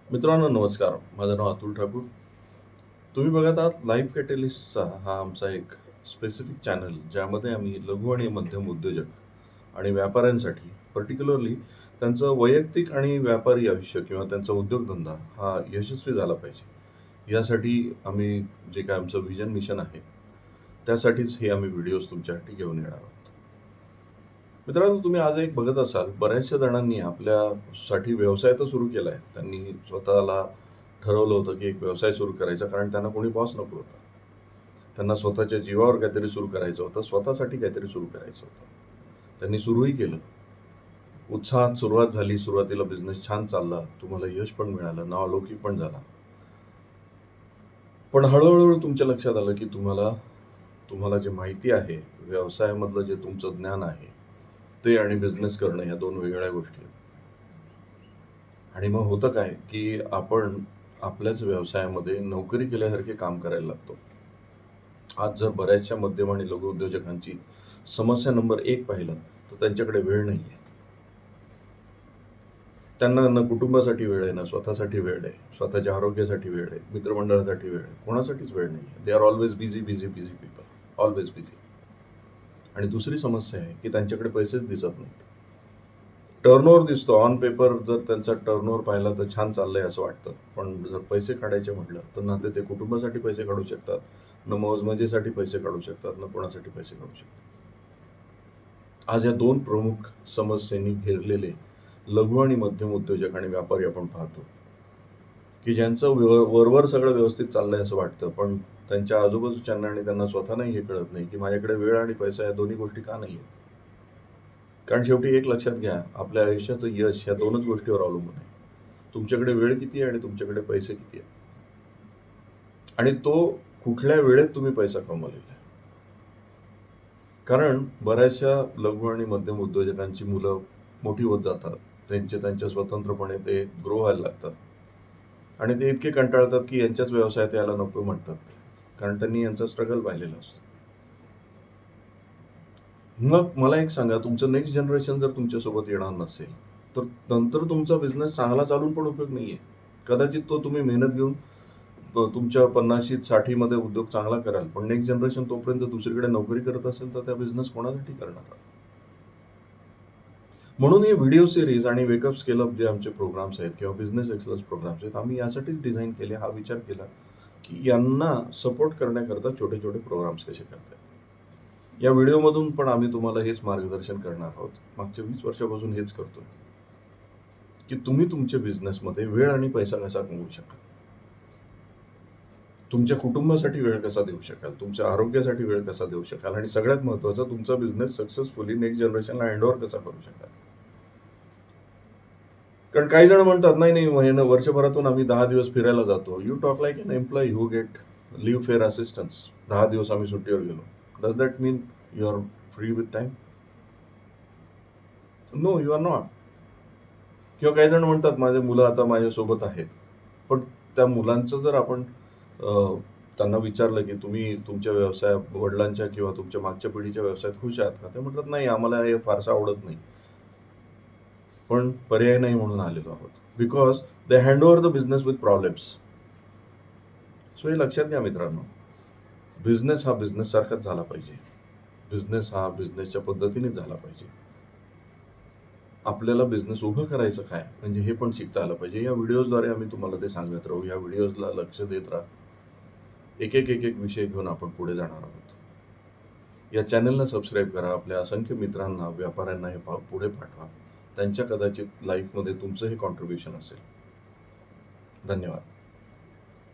मित्रांनो नमस्कार. माझं नाव अतुल ठाकूर. तुम्ही बघत आहात लाईफ कॅटलिस्टचा हा आमचा एक स्पेसिफिक चॅनल, ज्यामध्ये आम्ही लघु आणि मध्यम उद्योजक आणि व्यापाऱ्यांसाठी पर्टिक्युलरली त्यांचं वैयक्तिक आणि व्यापारी आयुष्य किंवा त्यांचा उद्योगधंदा हा यशस्वी झाला पाहिजे, यासाठी आम्ही जे काय आमचं विजन मिशन आहे, त्यासाठीच हे आम्ही व्हिडिओज तुमच्यासाठी घेऊन येणार आहोत. मित्रांनो, तुम्ही आज एक बघत असाल, बऱ्याचशा जणांनी आपल्यासाठी व्यवसाय तर सुरू केला आहे. त्यांनी स्वतःला ठरवलं होतं की एक व्यवसाय सुरू करायचा, कारण त्यांना कोणी बॉस नको होता. त्यांना स्वतःच्या जीवावर काहीतरी सुरू करायचं होतं, स्वतःसाठी काहीतरी सुरू करायचं होतं. त्यांनी सुरूही केलं. उत्साहात सुरुवात झाली. सुरुवातीला बिझनेस छान चालला, तुम्हाला यश पण मिळालं, नावलौकिक पण झाला. पण हळूहळू तुमच्या लक्षात आलं की तुम्हाला जे माहिती आहे, व्यवसायामधलं जे तुमचं ज्ञान आहे, ते आणि बिझनेस करणं ह्या दोन वेगळ्या गोष्टी आहेत. आणि मग होतं काय की आपण आपल्याच व्यवसायामध्ये नोकरी केल्यासारखे काम करायला लागतो. आज जर बऱ्याचशा मध्यम आणि लघु उद्योजकांची समस्या नंबर 1 पाहिलं तर त्यांच्याकडे वेळ नाही आहे. त्यांना ना कुटुंबासाठी वेळ आहे, ना स्वतःसाठी वेळ आहे, स्वतःच्या आरोग्यासाठी वेळ आहे, मित्रमंडळासाठी वेळ आहे, कोणासाठीच वेळ नाही आहे. They are always busy busy busy people, always busy. आणि दुसरी समस्या आहे की त्यांच्याकडे पैसेच दिसत नाहीत. टर्नओव्हर दिसतो ऑन पेपर. जर त्यांचा टर्नओव्हर पाहिला तर छान चाललंय असं वाटतं, पण जर पैसे काढायचे म्हटलं तर ना ते कुटुंबासाठी पैसे काढू शकतात, न मौजमजेसाठी पैसे काढू शकतात, न कोणासाठी पैसे काढू शकतात. आज या दोन प्रमुख समस्यांनी घेरलेले लघु आणि मध्यम उद्योजक आणि व्यापारी आपण पाहतो की ज्यांचं वरवर सगळं व्यवस्थित चाललंय असं वाटतं, पण त्यांच्या आजूबाजूच्यांना आणि त्यांना स्वतःलाही हे कळत नाही की माझ्याकडे वेळ आणि पैसा या दोन्ही गोष्टी का नाही आहेत. कारण शेवटी एक लक्षात घ्या, आपल्या आयुष्याचं यश ह्या दोनच गोष्टीवर अवलंबून आहे. तुमच्याकडे वेळ किती आहे आणि तुमच्याकडे पैसे किती आहेत, आणि तो कुठल्या वेळेत तुम्ही पैसा कमवलेला आहे. कारण बऱ्याचशा लघु आणि मध्यम उद्योजकांची मुलं मोठी होत जातात, त्यांच्या स्वतंत्रपणे ते ग्रो व्हायला लागतात, आणि ते इतके कंटाळतात की यांच्याच व्यवसायात यायला नको म्हणतात, कारण त्यांनी यांचा स्ट्रगल पाहिलेला असतो. मग मला एक सांगा, तुमचं नेक्स्ट जनरेशन जर तुमच्यासोबत येणार नसेल तर नंतर तुमचा बिझनेस चांगला चालून पण उपयोग नाही आहे. कदाचित तो तुम्ही मेहनत घेऊन तुमच्या 50शीत 60मध्ये उद्योग चांगला कराल, पण नेक्स्ट जनरेशन तोपर्यंत दुसरीकडे नोकरी करत असेल तर त्या बिझनेस कोणासाठी करणार? म्हणून ही व्हिडिओ सिरीज आणि वेकअप स्केल अप जे आमचे प्रोग्राम्स आहेत किंवा बिझनेस एक्सलन्स प्रोग्राम्स आहेत, आम्ही यासाठीच डिझाईन केले. हा विचार केला की यांना सपोर्ट करण्याकरता छोटे छोटे प्रोग्राम्स कसे करतात. या व्हिडिओमधून पण आम्ही तुम्हाला हेच मार्गदर्शन करणार आहोत. मागच्या 20 वर्षापासून हेच करतोय की तुम्ही तुमच्या बिझनेसमध्ये वेळ आणि पैसा कसा कमवू शकाल, तुमच्या कुटुंबासाठी वेळ कसा देऊ शकाल, तुमच्या आरोग्यासाठी वेळ कसा देऊ शकाल, आणि सगळ्यात महत्त्वाचं, तुमचा बिझनेस सक्सेसफुली नेक्स्ट जनरेशनला हँडओव्हर कसा करू शकाल. कारण काही जण म्हणतात, नाही नाही, वर्षभरातून आम्ही 10 दिवस फिरायला जातो. You talk like an employee who get leave fare assistance. 10 दिवस आम्ही सुट्टीवर गेलो. Does that mean you are free with time? No, you are not. किंवा काही जण म्हणतात, माझे मुलं आता माझ्यासोबत आहेत, पण त्या मुलांचं जर आपण त्यांना विचारलं की तुम्ही तुमच्या वडिलांच्या किंवा तुमच्या मागच्या पिढीच्या व्यवसायात खुश आहात का, ते म्हणतात नाही, आम्हाला हे फारसं आवडत नाही, पण पर्याय नाही म्हणून आलेलो आहोत. Because they hand over the business with problems. So हे लक्षात घ्या मित्रांनो, बिझनेस हा बिझनेस सारखाच झाला पाहिजे. बिझनेस हा बिझनेसच्या पद्धतीनेच झाला पाहिजे. आपल्याला बिझनेस उभं करायचं काय म्हणजे हे पण शिकता आलं पाहिजे. या व्हिडिओजद्वारे आम्ही तुम्हाला ते सांगत राहू. या व्हिडिओजला लक्ष देत राहा. एक एक विषय घेऊन आपण पुढे जाणार आहोत. या चॅनलला सबस्क्राईब करा. आपल्या असंख्य मित्रांना, व्यापाऱ्यांना हे पुढे पाठवा. त्यांच्या कदाचित लाईफमध्ये तुमचं हे कॉन्ट्रीब्युशन असेल. धन्यवाद.